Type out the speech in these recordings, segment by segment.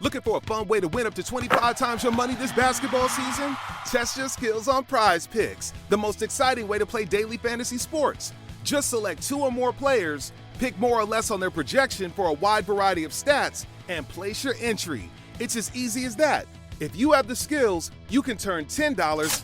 Looking for a fun way to win up to 25 times your money this basketball season? Test your skills on Prize Picks, the most exciting way to play daily fantasy sports. Just select 2 or more players, pick more or less on their projection for a wide variety of stats, and place your entry. It's as easy as that. If you have the skills, you can turn $10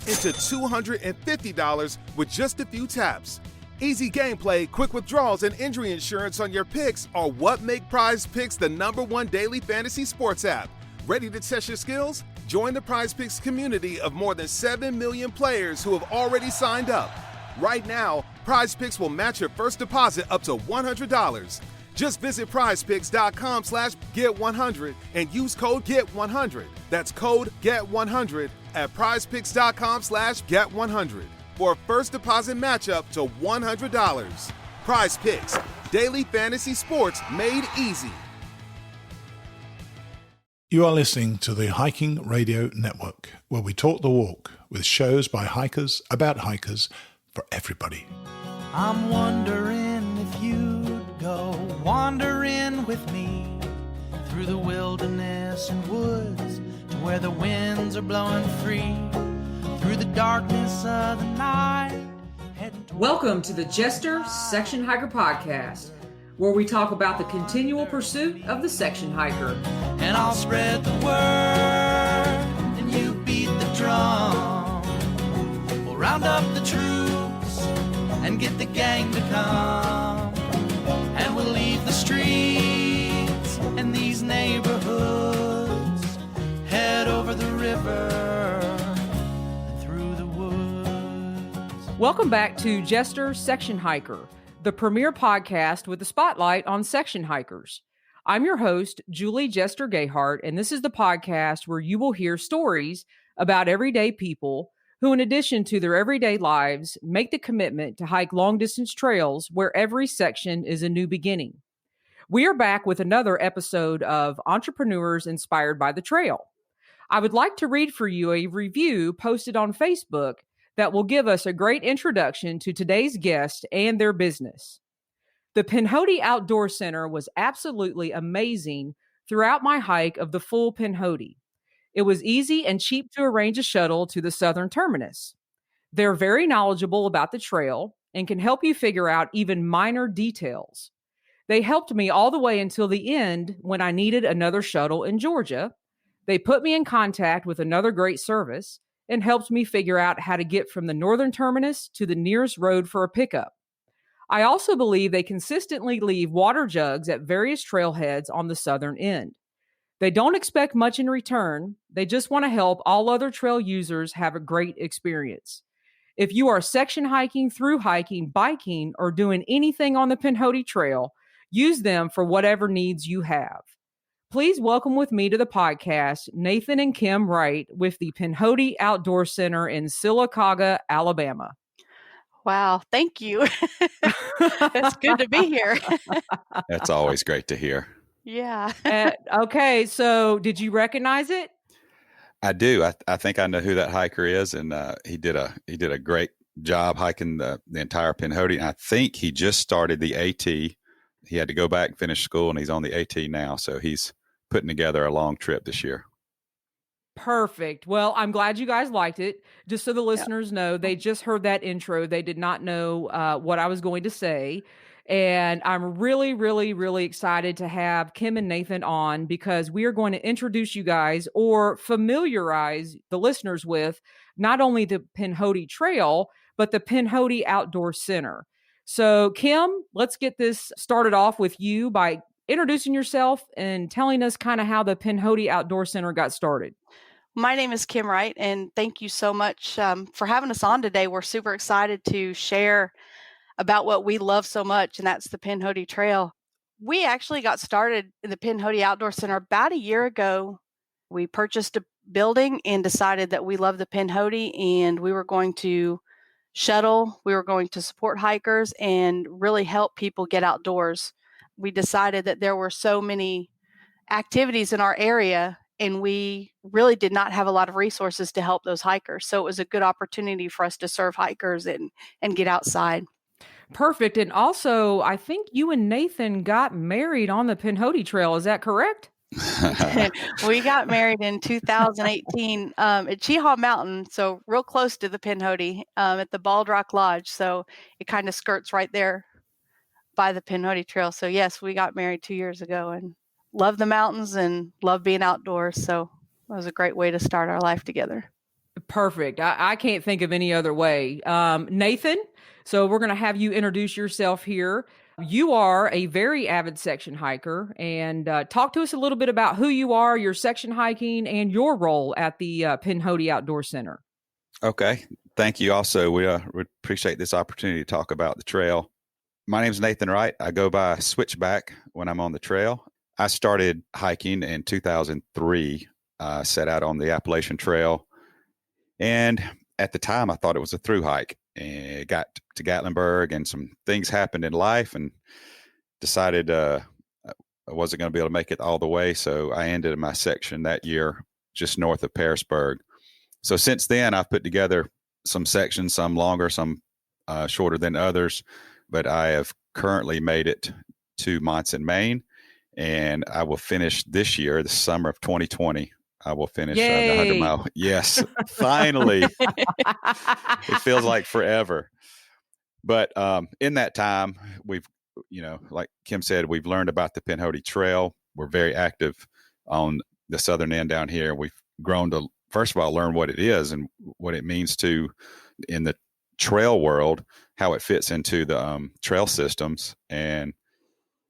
into $250 with just a few taps. Easy gameplay, quick withdrawals, and injury insurance on your picks are what make Prize Picks the #1 daily fantasy sports app. Ready to test your skills? Join the Prize Picks community of more than 7 million players who have already signed up. Right now, Prize Picks will match your first deposit up to $100. Just visit prizepicks.com/get100 and use code GET100. That's code GET100 at prizepicks.com/get100 for a first deposit match up to $100. Prize Picks, daily fantasy sports made easy. You are listening to the Hiking Radio Network, where we talk the walk with shows by hikers, about hikers, for everybody. I'm wondering if you'd go wandering with me through the wilderness and woods to where the winds are blowing free, through the darkness of the night. Welcome to the Jester Section Hiker Podcast, where we talk about the continual pursuit of the section hiker. And I'll spread the word and you beat the drum. We'll round up the troops and get the gang to come, and we'll leave the streets and these neighborhoods, head over the river and through the woods. Welcome back to Jester Section Hiker, the premier podcast with the spotlight on section hikers. I'm your host, Julie Jester Gayhart, and this is the podcast where you will hear stories about everyday people who, in addition to their everyday lives, make the commitment to hike long-distance trails where every section is a new beginning. We are back with another episode of Entrepreneurs Inspired by the Trail. I would like to read for you a review posted on Facebook that will give us a great introduction to today's guest and their business. The Pinhoti Outdoor Center was absolutely amazing throughout my hike of the full Pinhoti. It was easy and cheap to arrange a shuttle to the southern terminus. They're very knowledgeable about the trail and can help you figure out even minor details. They helped me all the way until the end when I needed another shuttle in Georgia. They put me in contact with another great service and helped me figure out how to get from the northern terminus to the nearest road for a pickup. I also believe they consistently leave water jugs at various trailheads on the southern end. They don't expect much in return. They just want to help all other trail users have a great experience. If you are section hiking, through hiking, biking, or doing anything on the Pinhoti Trail, use them for whatever needs you have. Please welcome with me to the podcast, Nathan and Kimm Wright with the Pinhoti Outdoor Center in Sylacauga, Alabama. Wow, thank you. It's good to be here. That's always great to hear. Yeah. Okay, so did you recognize it? I do. I think I know who that hiker is, and he did a great job hiking the entire Pinhoti. And I think he just started the AT. He had to go back and finish school, and he's on the AT now. So he's putting together a long trip this year. Perfect. Well, I'm glad you guys liked it. Just so the listeners know, they just heard that intro. They did not know what I was going to say. And I'm really, really, really excited to have Kimm and Nathan on because we are going to introduce you guys or familiarize the listeners with not only the Pinhoti Trail, but the Pinhoti Outdoor Center. So, Kimm, let's get this started off with you by introducing yourself and telling us kind of how the Pinhoti Outdoor Center got started. My name is Kimm Wright, and thank you so much for having us on today. We're super excited to share about what we love so much, and that's the Pinhoti Trail. We actually got started in the Pinhoti Outdoor Center about a year ago. We purchased a building and decided that we love the Pinhoti, and we were going to shuttle, we were going to support hikers and really help people get outdoors. We decided that there were so many activities in our area, and we really did not have a lot of resources to help those hikers. So it was a good opportunity for us to serve hikers and get outside. Perfect. And also, I think you and Nathan got married on the Pinhoti Trail. Is that correct? We got married in 2018 at Cheehaw Mountain, so real close to the Pinhoti, at the Bald Rock Lodge. So it kind of skirts right there by the Pinhoti Trail. So yes, we got married 2 years ago and love the mountains and love being outdoors. So it was a great way to start our life together. Perfect. I can't think of any other way. Nathan, so we're going to have you introduce yourself here. You are a very avid section hiker, and talk to us a little bit about who you are, your section hiking, and your role at the Pinhoti Outdoor Center. Okay. Thank you. Also, we appreciate this opportunity to talk about the trail. My name is Nathan Wright. I go by Switchback when I'm on the trail. I started hiking in 2003, set out on the Appalachian Trail. And at the time, I thought it was a through hike. And got to Gatlinburg, and some things happened in life, and decided I wasn't going to be able to make it all the way. So I ended my section that year just north of Pearisburg. So since then, I've put together some sections, some longer, some shorter than others. But I have currently made it to Monson, Maine, and I will finish this year, the summer of 2020. I will finish the 100-mile. Yes, finally. It feels like forever. But in that time, we've, like Kim said, we've learned about the Pinhoti Trail. We're very active on the southern end down here. We've grown to, first of all, learn what it is and what it means to, in the trail world, how it fits into the trail systems. And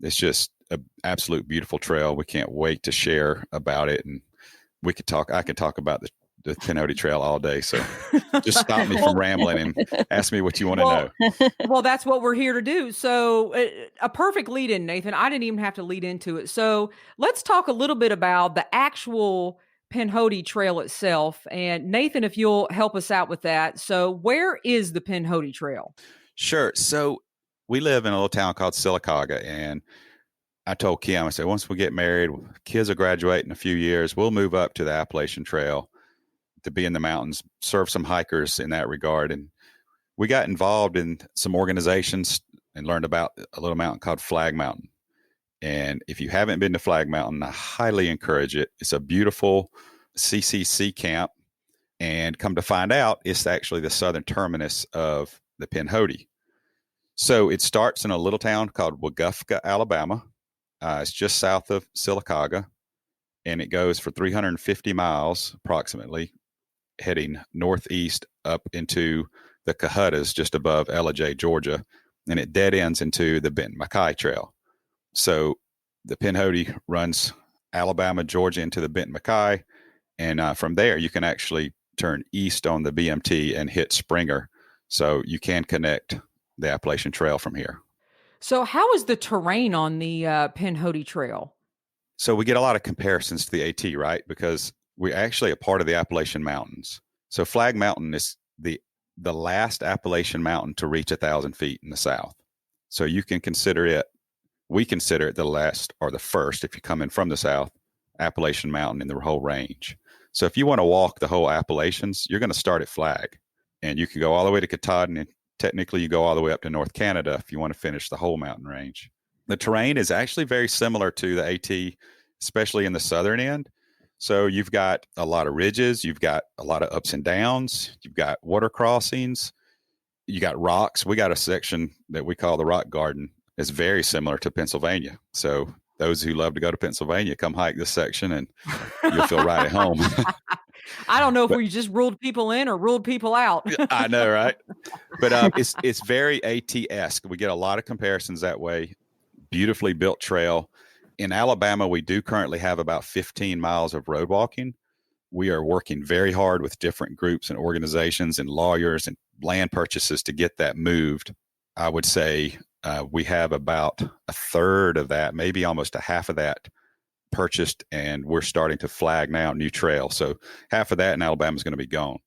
it's just an absolute beautiful trail. We can't wait to share about it. And I could talk about the Pinhoti Trail all day. So just stop me from rambling and ask me what you want to know. Well, that's what we're here to do. So a perfect lead in, Nathan. I didn't even have to lead into it. So let's talk a little bit about the actual Pinhoti Trail itself. And Nathan, if you'll help us out with that. So where is the Pinhoti Trail? Sure. So we live in a little town called Sylacauga, and I told Kim, I said, once we get married, kids will graduate in a few years, we'll move up to the Appalachian Trail to be in the mountains, serve some hikers in that regard. And we got involved in some organizations and learned about a little mountain called Flag Mountain. And if you haven't been to Flag Mountain, I highly encourage it. It's a beautiful CCC camp. And come to find out, it's actually the southern terminus of the Pinhoti. So it starts in a little town called Wagufka, Alabama. It's just south of Sylacauga, and it goes for 350 miles approximately, heading northeast up into the Cohuttas just above Ellijay, Georgia, and it dead ends into the Benton MacKaye Trail. So the Pinhoti runs Alabama, Georgia into the Benton MacKaye, and from there you can actually turn east on the BMT and hit Springer. So you can connect the Appalachian Trail from here. So how is the terrain on the Pinhoti Trail? So we get a lot of comparisons to the AT, right? Because we're actually a part of the Appalachian Mountains. So Flag Mountain is the last Appalachian mountain to reach 1,000 feet in the south. So you can consider it, we consider it the last or the first, if you come in from the south, Appalachian mountain in the whole range. So if you want to walk the whole Appalachians, you're going to start at Flag. And you can go all the way to Katahdin, and technically you go all the way up to North Canada if you want to finish the whole mountain range. The terrain is actually very similar to the AT, especially in the southern end. So you've got a lot of ridges, you've got a lot of ups and downs, you've got water crossings, you got rocks. We got a section that we call the Rock Garden. It's very similar to Pennsylvania. So those who love to go to Pennsylvania, come hike this section and you'll feel right at home. I don't know if we just ruled people in or ruled people out. I know, right? But it's very AT-esque. We get a lot of comparisons that way. Beautifully built trail. In Alabama, we do currently have about 15 miles of road walking. We are working very hard with different groups and organizations and lawyers and land purchases to get that moved. I would say we have about a third of that, maybe almost a half of that purchased, and we're starting to flag now new trail. So half of that in Alabama is going to be gone.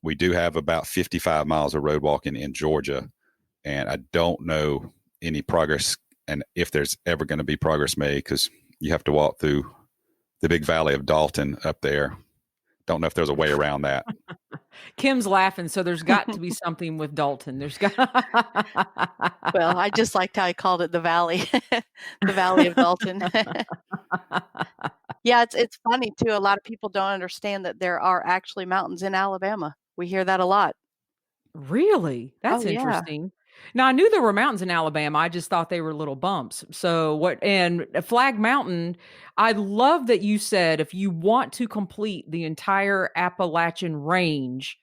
We do have about 55 miles of road walking in Georgia, and I don't know any progress and if there's ever going to be progress made because you have to walk through the big valley of Dalton up there. Don't know if there's a way around that. Kim's laughing, so there's got to be something with Dalton. There's got. Well, I just liked how I called it the valley, the valley of Dalton. Yeah, it's funny too. A lot of people don't understand that there are actually mountains in Alabama. We hear that a lot. Really? Oh That's yeah. interesting. Now, I knew there were mountains in Alabama. I just thought they were little bumps. So, what, and Flag Mountain, I love that you said if you want to complete the entire Appalachian range,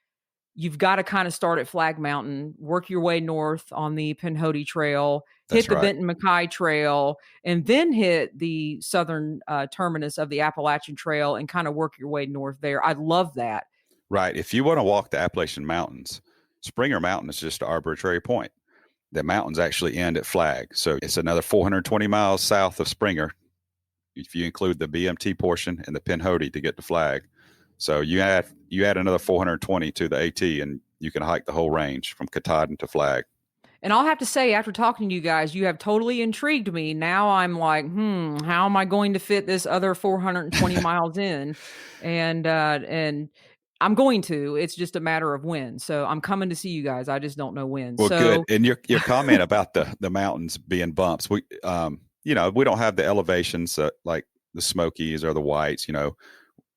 you've got to kind of start at Flag Mountain, work your way north on the Pinhoti Trail, That's hit the right. Benton McKay Trail, and then hit the southern terminus of the Appalachian Trail and kind of work your way north there. I love that. Right. If you want to walk the Appalachian Mountains, Springer Mountain is just an arbitrary point. The mountains actually end at Flag. So it's another 420 miles south of Springer if you include the BMT portion and the Pinhoti to get to Flag. So you add another 420 to the AT, and you can hike the whole range from Katahdin to Flag. And I'll have to say, after talking to you guys, you have totally intrigued me. Now I'm like, how am I going to fit this other 420 miles in? And I'm going to. It's just a matter of when. So I'm coming to see you guys. I just don't know when. Well, so good. And your comment about the mountains being bumps, we we don't have the elevations like the Smokies or the Whites.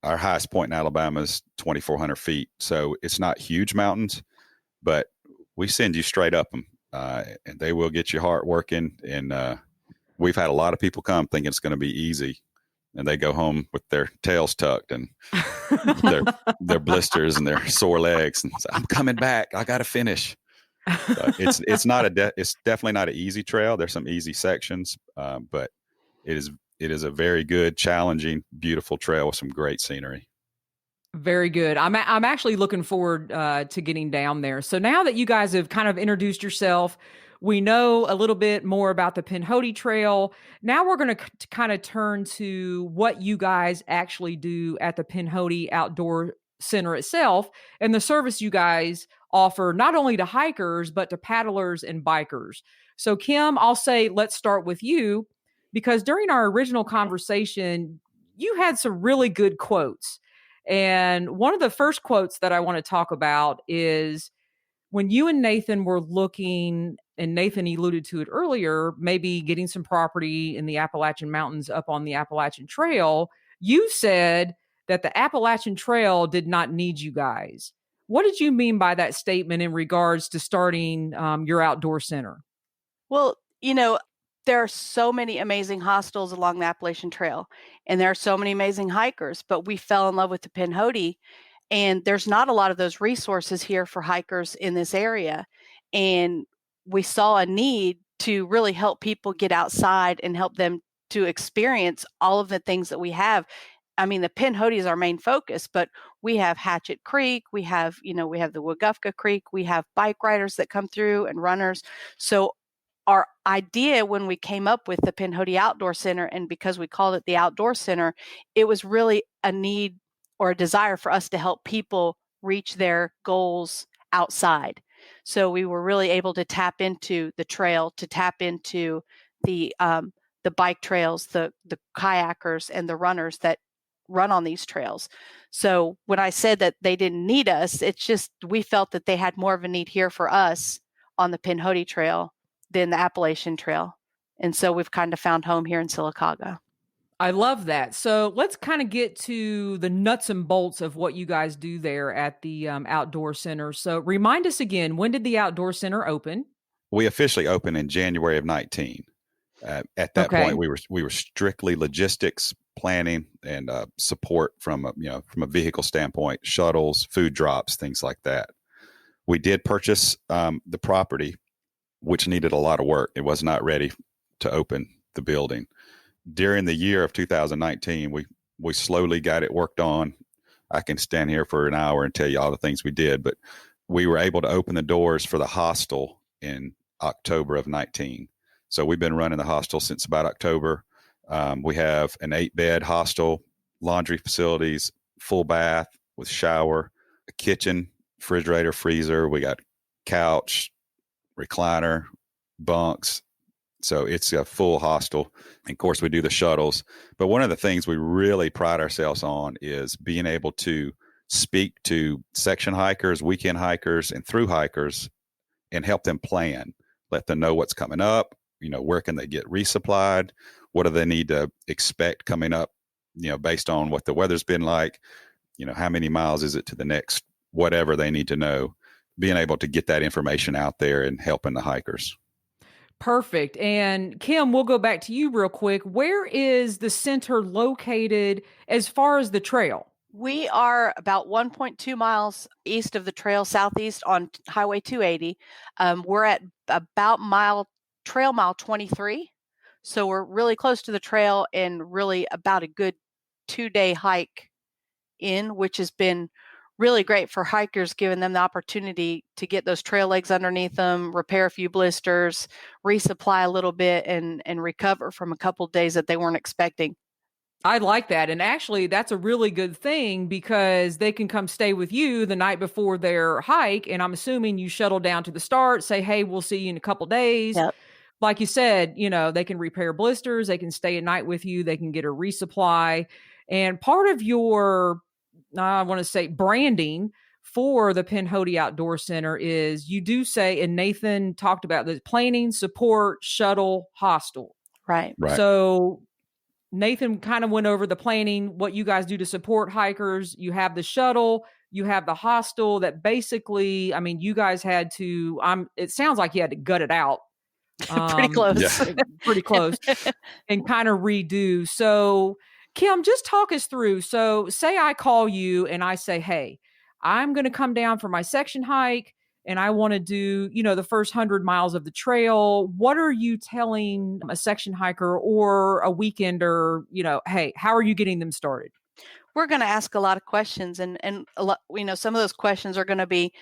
Our highest point in Alabama is 2,400 feet, so it's not huge mountains, but we send you straight up them, and they will get your heart working. And we've had a lot of people come thinking it's going to be easy, and they go home with their tails tucked and their blisters and their sore legs, and say, I'm coming back. I got to finish. It's definitely not an easy trail. There's some easy sections, but it is a very good, challenging, beautiful trail with some great scenery. Very good. I'm actually looking forward to getting down there. So now that you guys have kind of introduced yourself, we know a little bit more about the Pinhoti Trail. Now we're going to kind of turn to what you guys actually do at the Pinhoti Outdoor Center itself and the service you guys offer not only to hikers, but to paddlers and bikers. So Kimm, I'll say, let's start with you, because during our original conversation, you had some really good quotes. And one of the first quotes that I want to talk about is when you and Nathan were looking, and Nathan alluded to it earlier, maybe getting some property in the Appalachian Mountains up on the Appalachian Trail, you said that the Appalachian Trail did not need you guys. What did you mean by that statement in regards to starting your outdoor center? Well, there are so many amazing hostels along the Appalachian Trail, and there are so many amazing hikers, but we fell in love with the Pinhoti, and there's not a lot of those resources here for hikers in this area. And we saw a need to really help people get outside and help them to experience all of the things that we have. I mean, the Pinhoti is our main focus, but we have Hatchet Creek, we have the Wagufka Creek, we have bike riders that come through and runners. So our idea when we came up with the Pinhoti Outdoor Center, and because we called it the Outdoor Center, it was really a need or a desire for us to help people reach their goals outside. So we were really able to tap into the trail, to tap into the bike trails, the kayakers and the runners that run on these trails. So when I said that they didn't need us, it's just we felt that they had more of a need here for us on the Pinhoti Trail than the Appalachian Trail. And so we've kind of found home here in Sylacauga. I love that. So let's kind of get to the nuts and bolts of what you guys do there at the Outdoor Center. So remind us again, when did the Outdoor Center open? We officially opened in January of 19. At that point, we were strictly logistics, planning, and support from a vehicle standpoint, shuttles, food drops, things like that. We did purchase the property, which needed a lot of work. It was not ready to open the building. During the year of 2019, we slowly got it worked on. I can stand here for an hour and tell you all the things we did, but we were able to open the doors for the hostel in October of 19. So we've been running the hostel since about October. We have an 8-bed hostel, laundry facilities, full bath with shower, a kitchen, refrigerator, freezer. We got couch, recliner, bunks. So it's a full hostel. And of course, we do the shuttles. But one of the things we really pride ourselves on is being able to speak to section hikers, weekend hikers, and through hikers and help them plan, let them know what's coming up. Where can they get resupplied? What do they need to expect coming up based on what the weather's been like, how many miles is it to the next, whatever they need to know, being able to get that information out there and helping the hikers. Perfect. And Kimm, we'll go back to you real quick. Where is the center located as far as the trail? We are about 1.2 miles east of the trail, southeast on Highway 280. We're at about trail mile 23. So we're really close to the trail and really about a good 2-day hike in, which has been really great for hikers, giving them the opportunity to get those trail legs underneath them, repair a few blisters, resupply a little bit, and recover from a couple of days that they weren't expecting. I like that. And actually, that's a really good thing because they can come stay with you the night before their hike. And I'm assuming you shuttle down to the start, say, hey, we'll see you in a couple days. Yep. Like you said, they can repair blisters, they can stay a night with you, they can get a resupply. And part of your, I want to say, branding for the Pinhoti Outdoor Center is you do say, and Nathan talked about the planning, support, shuttle, hostel. Right. So Nathan kind of went over the planning, what you guys do to support hikers. You have the shuttle, you have the hostel that basically, you guys had to, it sounds like you had to gut it out. Pretty close. Yeah. Pretty close and kind of redo. So Kimm, just talk us through. So say I call you and I say, hey, I'm going to come down for my section hike and I want to do, the first 100 miles of the trail. What are you telling a section hiker or a weekender, hey, how are you getting them started? We're going to ask a lot of questions and a lot, some of those questions are going to be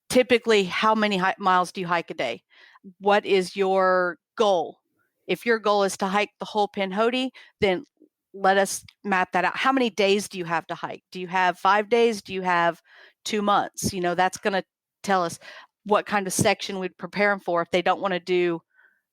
typically, how many miles do you hike a day? What is your goal? If your goal is to hike the whole Pinhoti, then let us map that out. How many days do you have to hike? Do you have 5 days? Do you have 2 months? That's going to tell us what kind of section we'd prepare them for if they don't want to do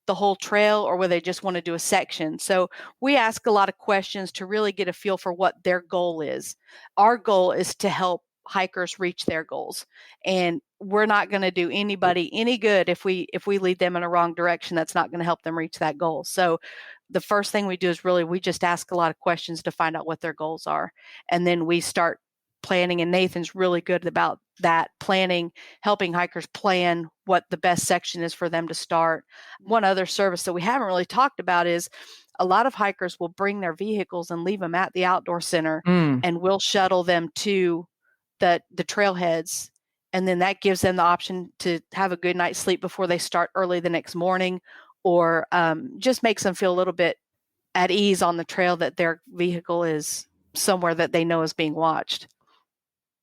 the whole trail or whether they just want to do a section. So we ask a lot of questions to really get a feel for what their goal is. Our goal is to help hikers reach their goals. And we're not going to do anybody any good if we lead them in a wrong direction. That's not going to help them reach that goal. So the first thing we do is we just ask a lot of questions to find out what their goals are. And then we start planning, and Nathan's really good about that planning, helping hikers plan what the best section is for them to start. One other service that we haven't really talked about is a lot of hikers will bring their vehicles and leave them at the outdoor center, and we'll shuttle them to the trailheads. And then that gives them the option to have a good night's sleep before they start early the next morning, or just makes them feel a little bit at ease on the trail that their vehicle is somewhere that they know is being watched.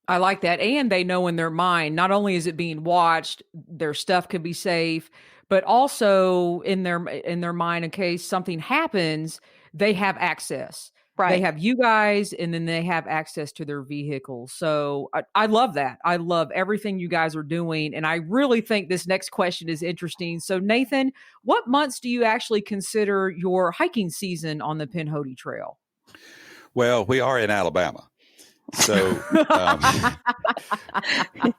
I like that. And they know in their mind, not only is it being watched, their stuff could be safe, but also in their mind, in case something happens, they have access. Right. They have you guys, and then they have access to their vehicles. So I love that. I love everything you guys are doing. And I really think this next question is interesting. So Nathan, what months do you actually consider your hiking season on the Pinhoti Trail? Well, we are in Alabama. So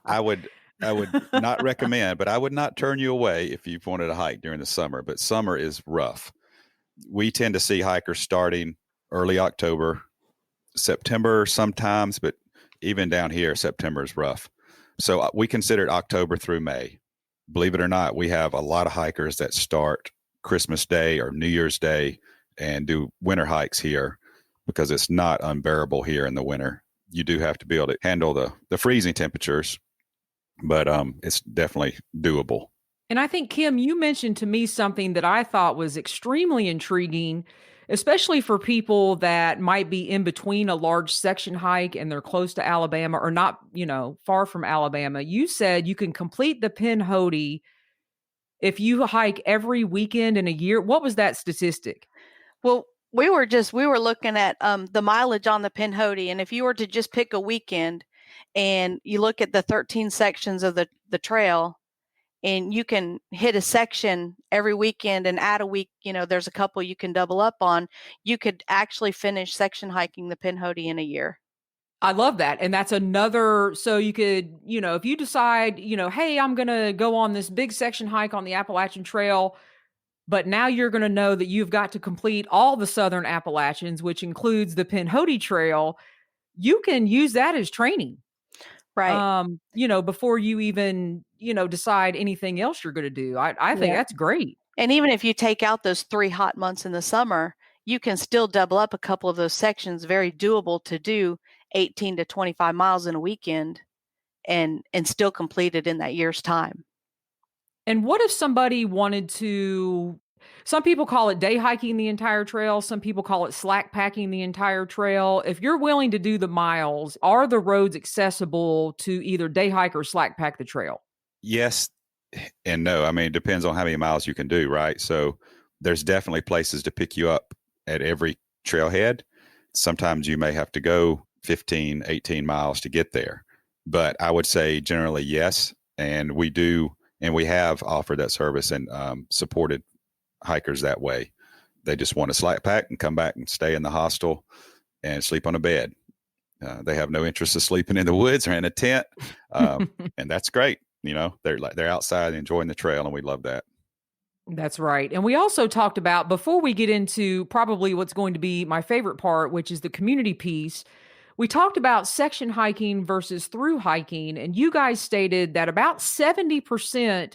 I would not recommend, but I would not turn you away if you wanted to hike during the summer. But summer is rough. We tend to see hikers starting early October, September sometimes, but even down here, September is rough. So we consider it October through May. Believe it or not, we have a lot of hikers that start Christmas Day or New Year's Day and do winter hikes here because it's not unbearable here in the winter. You do have to be able to handle the freezing temperatures, but it's definitely doable. And I think, Kimm, you mentioned to me something that I thought was extremely intriguing, especially for people that might be in between a large section hike and they're close to Alabama or not, far from Alabama. You said you can complete the Pinhoti if you hike every weekend in a year. What was that statistic? Well, we were looking at the mileage on the Pinhoti, and if you were to just pick a weekend and you look at the 13 sections of the trail, and you can hit a section every weekend and add a week, there's a couple you can double up on, you could actually finish section hiking the Pinhoti in a year. I love that. And that's another, so you could, if you decide, hey, I'm going to go on this big section hike on the Appalachian Trail, But now you're going to know that you've got to complete all the Southern Appalachians, which includes the Pinhoti Trail. You can use that as training. Right. Before you even, decide anything else you're going to do. I think that's great. And even if you take out those 3 hot months in the summer, you can still double up a couple of those sections, very doable to do 18 to 25 miles in a weekend and still complete it in that year's time. And what if somebody wanted to, some people call it day hiking the entire trail. Some people call it slack packing the entire trail. If you're willing to do the miles, are the roads accessible to either day hike or slack pack the trail? Yes and no. I mean, it depends on how many miles you can do, right? So there's definitely places to pick you up at every trailhead. Sometimes you may have to go 15, 18 miles to get there. But I would say generally yes. And we do, and we have offered that service and supported hikers that way. They just want to slack pack and come back and stay in the hostel and sleep on a bed. They have no interest in sleeping in the woods or in a tent. And that's great. They're outside enjoying the trail, and we love that. That's right. And we also talked about, before we get into probably what's going to be my favorite part, which is the community piece, we talked about section hiking versus through hiking. And you guys stated that about 70%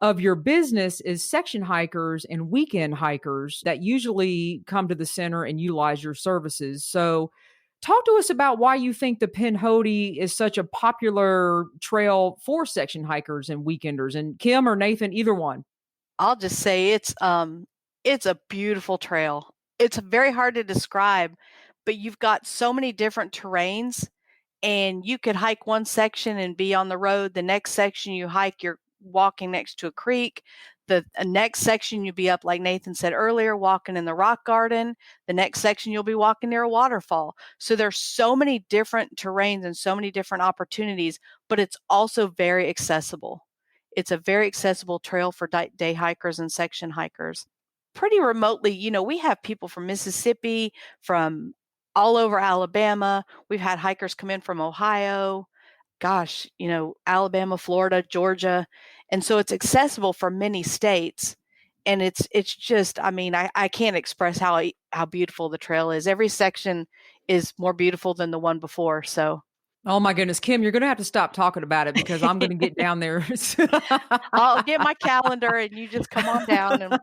of your business is section hikers and weekend hikers that usually come to the center and utilize your services. So talk to us about why you think the Pinhoti is such a popular trail for section hikers and weekenders. And Kimm or Nathan, either one. I'll just say it's a beautiful trail. It's very hard to describe, but you've got so many different terrains, and you could hike one section and be on the road. The next section you hike, you're walking next to a creek. The next section you'll be up, like Nathan said earlier, walking in the rock garden. The next section you'll be walking near a waterfall. So there's so many different terrains and so many different opportunities, but it's also very accessible. It's a very accessible trail for day hikers and section hikers. Pretty remotely, we have people from Mississippi, from all over Alabama. We've had hikers come in from Ohio, Alabama, Florida, Georgia. And so it's accessible for many states. And it's just, I can't express how beautiful the trail is. Every section is more beautiful than the one before. So. Oh my goodness, Kimm, you're going to have to stop talking about it because I'm going to get down there. I'll get my calendar and you just come on down. And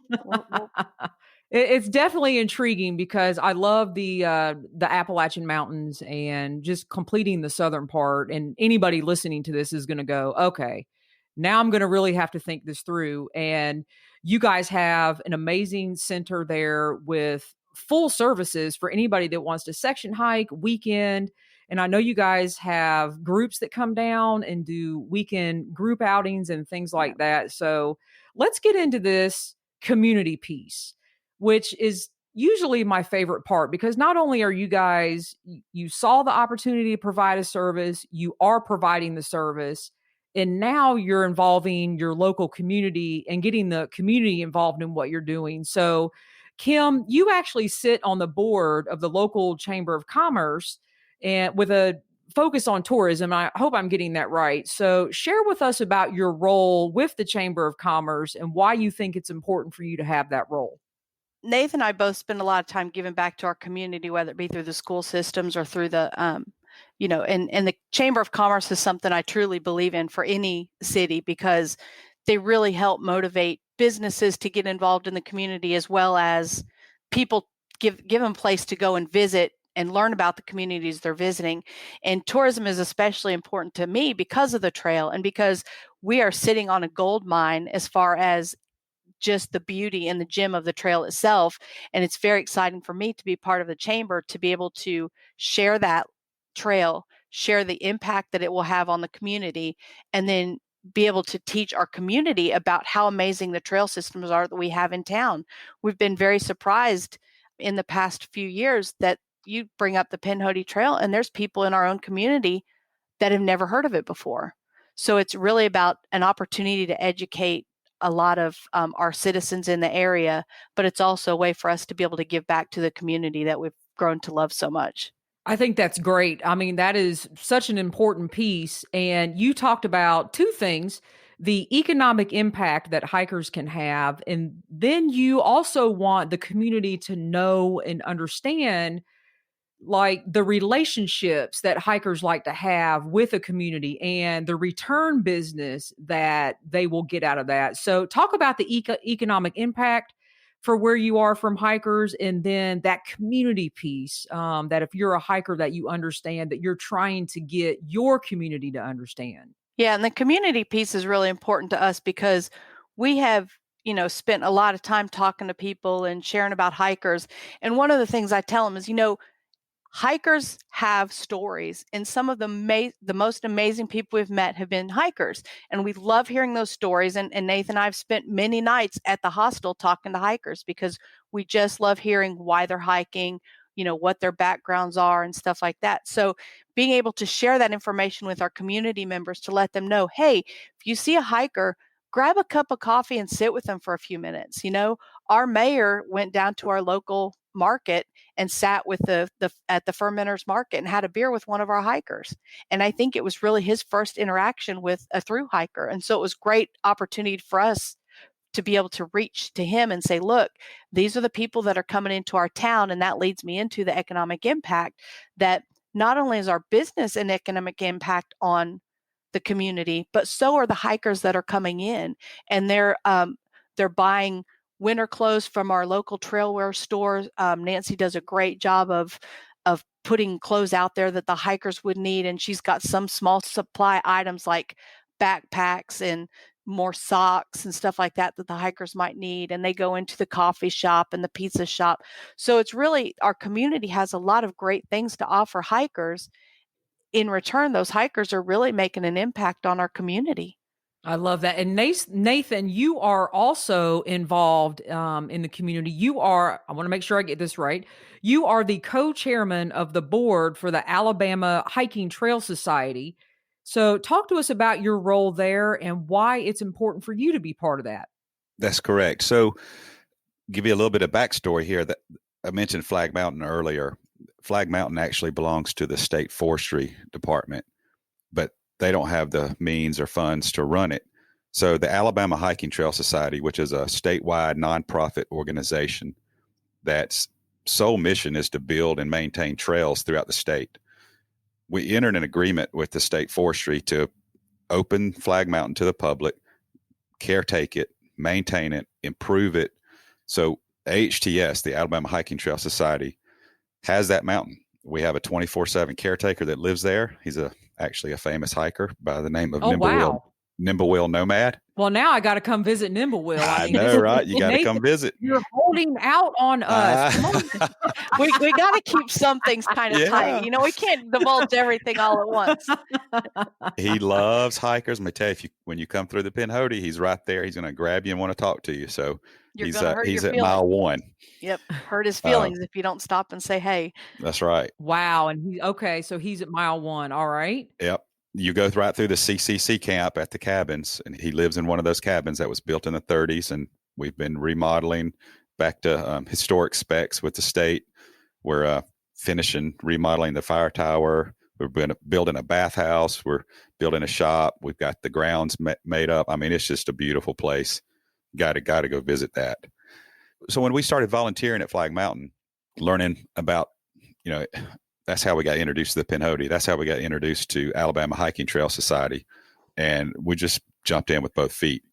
It's definitely intriguing because I love the Appalachian Mountains and just completing the southern part. And anybody listening to this is going to go, okay, now I'm going to really have to think this through. And you guys have an amazing center there with full services for anybody that wants to section hike, weekend. And I know you guys have groups that come down and do weekend group outings and things like that. So let's get into this community piece, which is usually my favorite part, because not only are you guys, you saw the opportunity to provide a service, you are providing the service, and now you're involving your local community and getting the community involved in what you're doing. So Kimm, you actually sit on the board of the local Chamber of Commerce and with a focus on tourism. I hope I'm getting that right. So share with us about your role with the Chamber of Commerce and why you think it's important for you to have that role. Nathan and I both spend a lot of time giving back to our community, whether it be through the school systems or through the, and the Chamber of Commerce is something I truly believe in for any city, because they really help motivate businesses to get involved in the community, as well as people give them a place to go and visit and learn about the communities they're visiting. And tourism is especially important to me because of the trail and because we are sitting on a gold mine as far as just the beauty and the gem of the trail itself. And it's very exciting for me to be part of the chamber, to be able to share that trail, share the impact that it will have on the community, and then be able to teach our community about how amazing the trail systems are that we have in town. We've been very surprised in the past few years that you bring up the Pinhoti Trail and there's people in our own community that have never heard of it before. So it's really about an opportunity to educate a lot of our citizens in the area, but it's also a way for us to be able to give back to the community that we've grown to love so much. I think that's great. I mean, that is such an important piece. And you talked about two things, the economic impact that hikers can have. And then you also want the community to know and understand like the relationships that hikers like to have with a community and the return business that they will get out of that. So talk about the economic impact for where you are from hikers, and then that community piece, that if you're a hiker that you understand that you're trying to get your community to understand. Yeah, and the community piece is really important to us because we have, spent a lot of time talking to people and sharing about hikers. And one of the things I tell them is, hikers have stories, and some of the most amazing people we've met have been hikers, and we love hearing those stories. And Nathan and I have spent many nights at the hostel talking to hikers because we just love hearing why they're hiking, what their backgrounds are and stuff like that. So being able to share that information with our community members to let them know, hey, if you see a hiker, grab a cup of coffee and sit with them for a few minutes. Our mayor went down to our local market and sat with the at the fermenters market and had a beer with one of our hikers. And I think it was really his first interaction with a through hiker. And so it was great opportunity for us to be able to reach to him and say, look, these are the people that are coming into our town. And that leads me into the economic impact that not only is our business an economic impact on the community, but so are the hikers that are coming in, and they're buying winter clothes from our local trailwear stores. Nancy does a great job of putting clothes out there that the hikers would need, and she's got some small supply items like backpacks and more socks and stuff like that the hikers might need. And they go into the coffee shop and the pizza shop. So it's really, our community has a lot of great things to offer hikers. In return, those hikers are really making an impact on our community. I love that. And Nathan, you are also involved in the community. I want to make sure I get this right. You are the co-chairman of the board for the Alabama Hiking Trail Society. So talk to us about your role there and why it's important for you to be part of that. That's correct. So give you a little bit of backstory here. That I mentioned Flag Mountain earlier. Flag Mountain actually belongs to the state forestry department, but they don't have the means or funds to run it. So the Alabama Hiking Trail Society, which is a statewide nonprofit organization that's sole mission is to build and maintain trails throughout the state. We entered an agreement with the state forestry to open Flag Mountain to the public, caretake it, maintain it, improve it. So AHTS, the Alabama Hiking Trail Society, has that mountain. We have a 24/7 caretaker that lives there. He's actually a famous hiker by the name of Nimblewheel Nomad. Well, now I got to come visit Nimblewheel. I know, right? You got to come visit. You're holding out on us. Come on. we got to keep some things kind of tight. We can't divulge everything all at once. He loves hikers. Let me tell you, when you come through the Pinhoti, he's right there. He's going to grab you and want to talk to you. So he's at mile 1. Yep. Hurt his feelings if you don't stop and say, hey. That's right. Wow. And so he's at mile 1. All right. Yep. You go right through the CCC camp at the cabins, and he lives in one of those cabins that was built in the 30s. And we've been remodeling back to historic specs with the state. We're finishing remodeling the fire tower. We're building a bathhouse. We're building a shop. We've got the grounds made up. I mean, it's just a beautiful place. Got to go visit that. So when we started volunteering at Flag Mountain, learning about, that's how we got introduced to the Pinhoti. That's how we got introduced to Alabama Hiking Trail Society. And we just jumped in with both feet.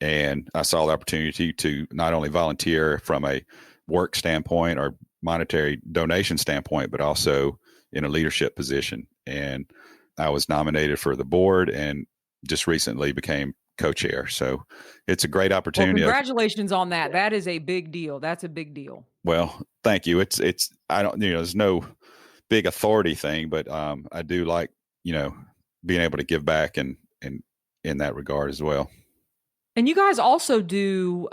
And I saw the opportunity to not only volunteer from a work standpoint or monetary donation standpoint, but also in a leadership position. And I was nominated for the board and just recently became co-chair. So it's a great opportunity. Well, congratulations on that. That is a big deal. That's a big deal. Well, thank you. It's I don't, there's no big authority thing, but I do like, being able to give back and in that regard as well. And you guys also do,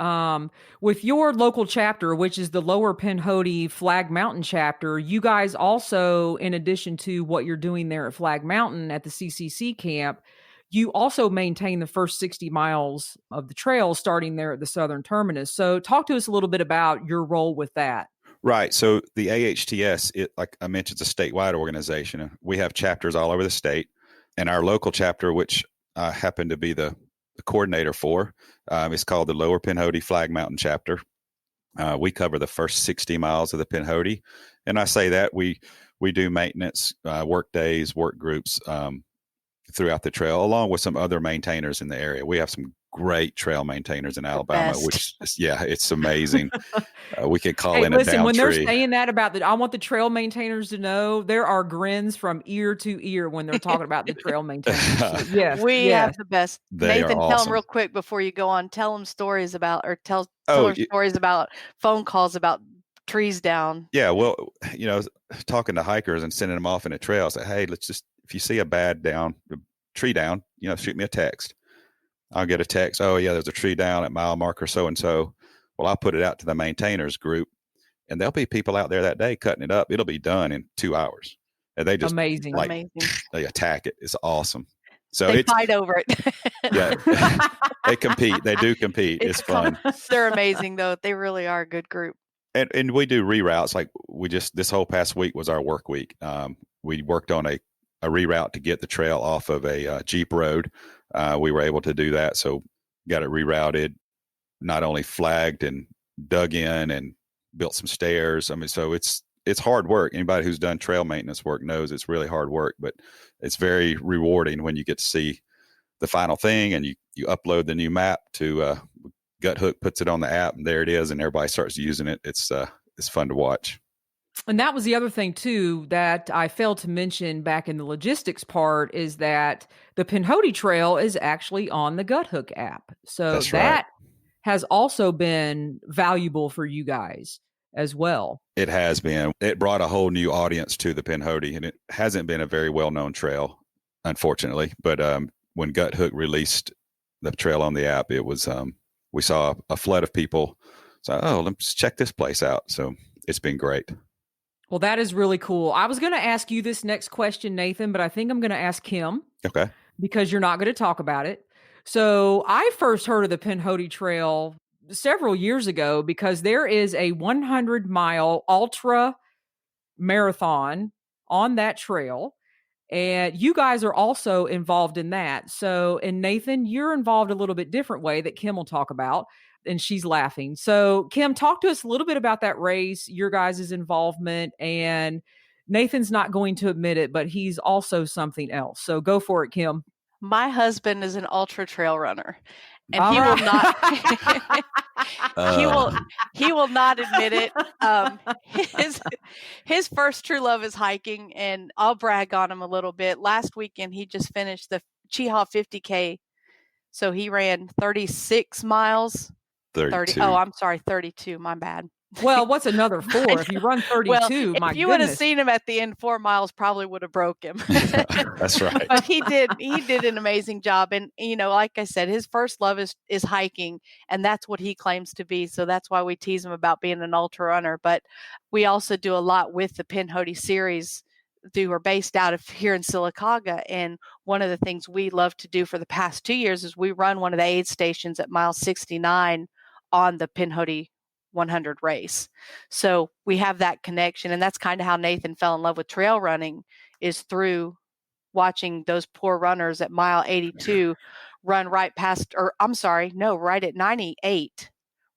with your local chapter, which is the Lower Pinhoti Flag Mountain chapter, you guys also, in addition to what you're doing there at Flag Mountain at the CCC camp, you also maintain the first 60 miles of the trail starting there at the southern terminus. So talk to us a little bit about your role with that. Right. So the AHTS, like I mentioned, it's a statewide organization. We have chapters all over the state. And our local chapter, which I happen to be the coordinator for. It's called the Lower Pinhoti Flag Mountain Chapter. We cover the first 60 miles of the Pinhoti. And I say that we do maintenance, work days, work groups throughout the trail, along with some other maintainers in the area. We have some great trail maintainers in Alabama, which is, it's amazing. We could call in a down when tree. They're saying that about I want the trail maintainers to know there are grins from ear to ear when they're talking about the trail maintainers. So, yes, we have the best. They Nathan, are awesome. Tell them real quick before you go on. Tell them stories about, or tell stories about phone calls about trees down. Yeah, well, talking to hikers and sending them off in a trail, say, hey, if you see a bad tree down, shoot me a text. I'll get a text. Oh yeah, there's a tree down at mile marker so-and-so. Well, I'll put it out to the maintainers group, and there'll be people out there that day cutting it up. It'll be done in 2 hours. And they just amazing. They attack it. It's awesome. So they fight over it. Yeah, they compete. They do compete. It's fun. They're amazing though. They really are a good group. And we do reroutes. Like this whole past week was our work week. We worked on a reroute to get the trail off of a Jeep road. We were able to do that. So got it rerouted, not only flagged and dug in and built some stairs. I mean, so it's hard work. Anybody who's done trail maintenance work knows it's really hard work, but it's very rewarding when you get to see the final thing and you upload the new map to Guthook, puts it on the app, and there it is, and everybody starts using it. It's fun to watch. And that was the other thing, too, that I failed to mention back in the logistics part is that the Pinhoti Trail is actually on the Guthook app. So that has also been valuable for you guys as well. It has been. It brought a whole new audience to the Pinhoti, and it hasn't been a very well-known trail, unfortunately. But when Guthook released the trail on the app, it was we saw a flood of people. So, let's check this place out. So it's been great. Well, that is really cool. I was going to ask you this next question, Nathan, but I think I'm going to ask Kimm. Okay. Because you're not going to talk about it. So I first heard of the Pinhoti Trail several years ago because there is a 100-mile ultra marathon on that trail. And you guys are also involved in that. So, and Nathan, you're involved a little bit different way that Kimm will talk about. And she's laughing. So Kimm, talk to us a little bit about that race, your guys' involvement, and Nathan's not going to admit it, but he's also something else. So go for it, Kimm. My husband is an ultra trail runner, and he will not. He will not admit it. His first true love is hiking, and I'll brag on him a little bit. Last weekend, he just finished the Cheehaw 50K, so he ran 36 miles. 32. I'm sorry, 32. My bad. Well, what's another 4? If you run 32, if you would have seen him at the end, 4 miles probably would have broke him. That's right. But he did an amazing job. And, like I said, his first love is hiking, and that's what he claims to be. So that's why we tease him about being an ultra runner. But we also do a lot with the Pinhoti series. We're based out of here in Sylacauga. And one of the things we love to do for the past 2 years is we run one of the aid stations at mile 69 on the Pinhoti 100 race. So we have that connection, and that's kind of how Nathan fell in love with trail running, is through watching those poor runners at mile 82 run right at 98,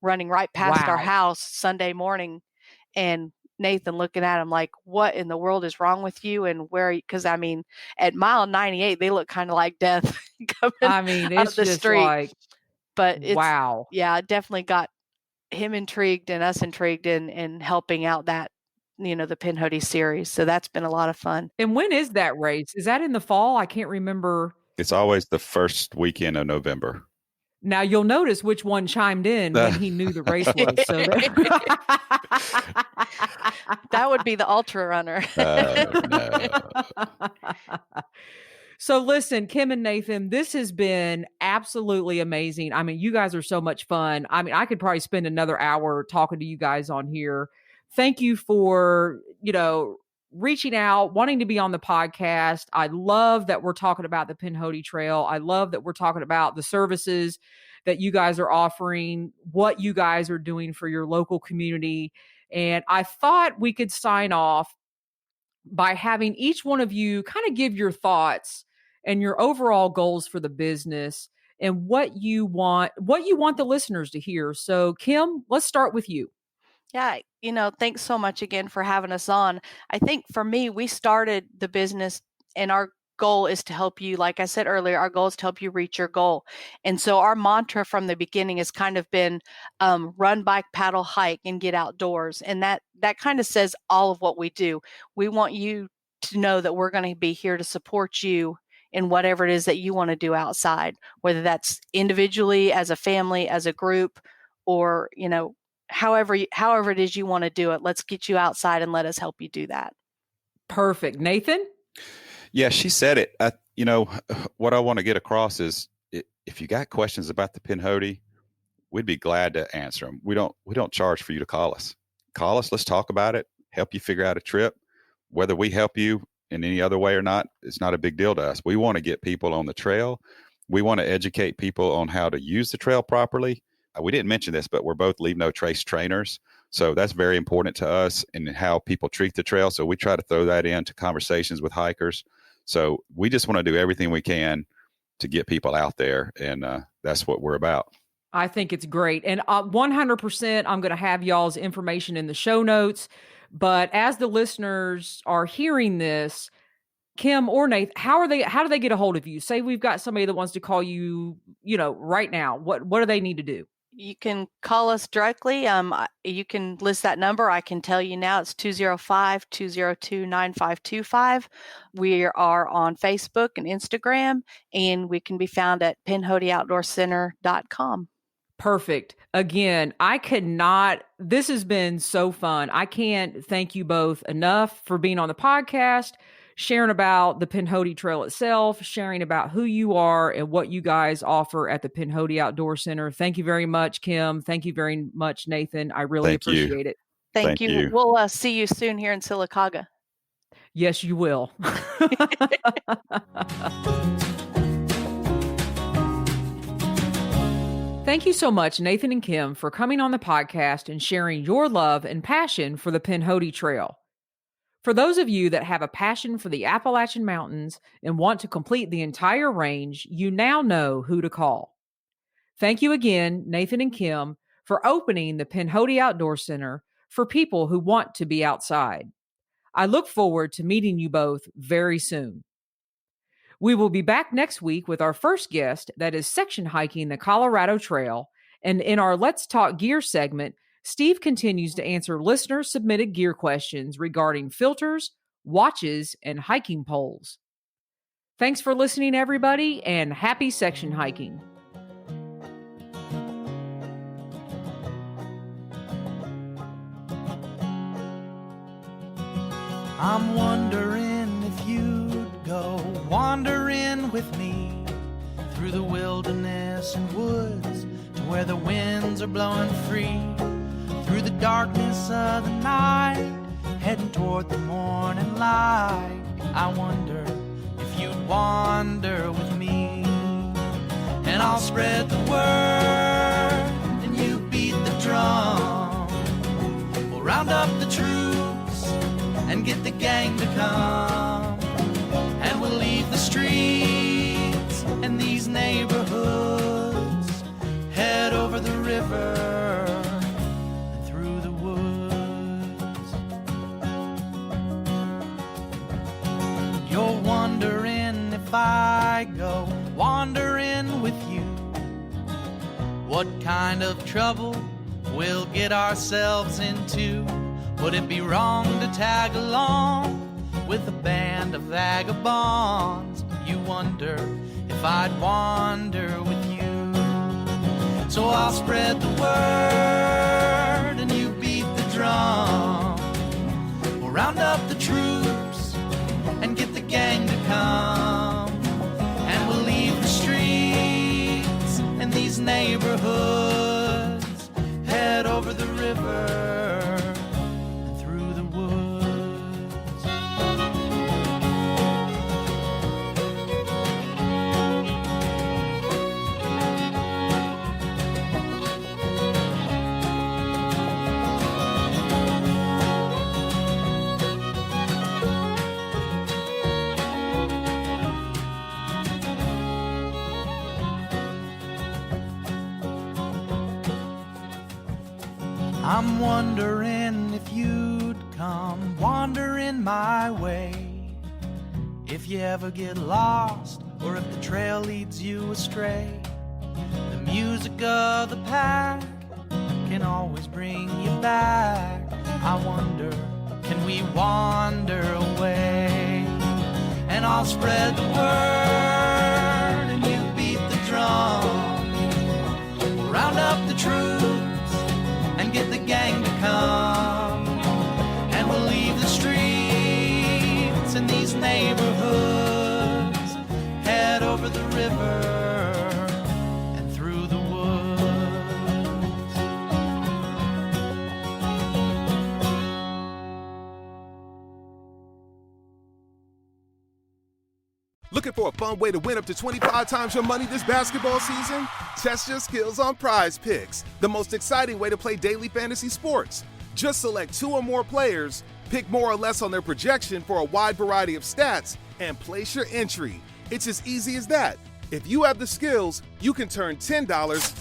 running right past our house Sunday morning, and Nathan looking at him like, what in the world is wrong with you? And where, because I mean, at mile 98, they look kind of like death coming out of the street. But it's, it definitely got him intrigued and us intrigued in helping out that, the Pinhoti series. So that's been a lot of fun. And when is that race? Is that in the fall? I can't remember. It's always the first weekend of November. Now you'll notice which one chimed in when he knew the race was. So that would be the ultra runner. No. So listen, Kimm and Nathan, this has been absolutely amazing. I mean, you guys are so much fun. I mean, I could probably spend another hour talking to you guys on here. Thank you for, reaching out, wanting to be on the podcast. I love that we're talking about the Pinhoti Trail. I love that we're talking about the services that you guys are offering, what you guys are doing for your local community. And I thought we could sign off by having each one of you kind of give your thoughts and your overall goals for the business and what you want the listeners to hear. So, Kimm, let's start with you. Yeah, thanks so much again for having us on. I think for me, we started the business and our goal is to help you. Like I said earlier, our goal is to help you reach your goal. And so our mantra from the beginning has kind of been run, bike, paddle, hike, and get outdoors. And that kind of says all of what we do. We want you to know that we're going to be here to support you in whatever it is that you want to do outside, whether that's individually, as a family, as a group, or, however it is you want to do it. Let's get you outside and let us help you do that. Perfect. Nathan? Yeah, she said it. What I want to get across is if you got questions about the Pinhoti, we'd be glad to answer them. We don't charge for you to call us. Call us. Let's talk about it. Help you figure out a trip. Whether we help you in any other way or not, it's not a big deal to us. We want to get people on the trail. We want to educate people on how to use the trail properly. We didn't mention this, but we're both Leave No Trace trainers. So that's very important to us in how people treat the trail. So we try to throw that into conversations with hikers. So we just want to do everything we can to get people out there. And that's what we're about. I think it's great. And 100%, I'm going to have y'all's information in the show notes. But as the listeners are hearing this, Kimm or Nathan, how do they get a hold of you? Say we've got somebody that wants to call you, right now. What do they need to do? You can call us directly. You can list that number. I can tell you now it's 205-202-9525. We are on Facebook and Instagram, and we can be found at PinhotiOutdoorCenter.com. Perfect. Again, this has been so fun. I can't thank you both enough for being on the podcast, sharing about the Pinhoti Trail itself, sharing about who you are and what you guys offer at the Pinhoti Outdoor Center. Thank you very much, Kimm. Thank you very much, Nathan. I really appreciate it. Thank you. We'll see you soon here in Sylacauga. Yes, you will. Thank you so much, Nathan and Kimm, for coming on the podcast and sharing your love and passion for the Pinhoti Trail. For those of you that have a passion for the Appalachian Mountains and want to complete the entire range, you now know who to call. Thank you again, Nathan and Kimm, for opening the Pinhoti Outdoor Center for people who want to be outside. I look forward to meeting you both very soon. We will be back next week with our first guest that is section hiking the Colorado Trail, and in our Let's Talk Gear segment, Steve continues to answer listener-submitted gear questions regarding filters, watches, and hiking poles. Thanks for listening, everybody, and happy section hiking. I'm wondering if you'd go wandering with me through the wilderness and woods to where the winds are blowing free, through the darkness of the night, heading toward the morning light. I wonder if you'd wander with me, and I'll spread the word and you beat the drum. We'll round up the troops and get the gang to come, and we'll leave the streets and these neighborhoods, head over the river and through the woods. You're wondering if I go wandering with you, what kind of trouble we'll get ourselves into. Would it be wrong to tag along with a band of vagabonds? You wonder if I'd wander with you. So I'll spread the word and you beat the drum. We'll round up the troops and get the gang to come, and we'll leave the streets and these neighborhoods, head over the river. I'm wondering if you'd come wandering my way. If you ever get lost, or if the trail leads you astray, the music of the pack can always bring you back. I wonder, can we wander away? And I'll spread the word and you beat the drum. Round up the troops and get the gang to come. And we'll leave the streets in these neighborhoods, head over the river and through the woods. Looking for a fun way to win up to 25 times your money this basketball season? Test your skills on Prize Picks, the most exciting way to play daily fantasy sports. Just select 2 or more players, pick more or less on their projection for a wide variety of stats, and place your entry. It's as easy as that. If you have the skills, you can turn $10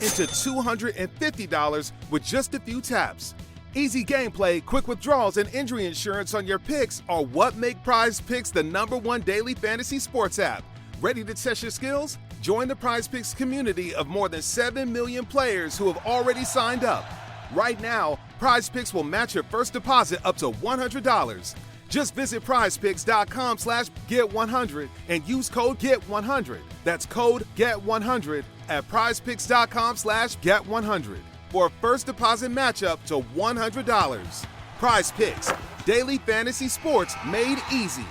into $250 with just a few taps. Easy gameplay, quick withdrawals, and injury insurance on your picks are what make Prize Picks the #1 daily fantasy sports app. Ready to test your skills? Join the Prize Picks community of more than 7 million players who have already signed up. Right now, Prize Picks will match your first deposit up to $100. Just visit prizepicks.com/get100 and use code GET100. That's code GET100 at prizepicks.com/get100 for a first deposit match up to $100. Prize Picks, daily fantasy sports made easy.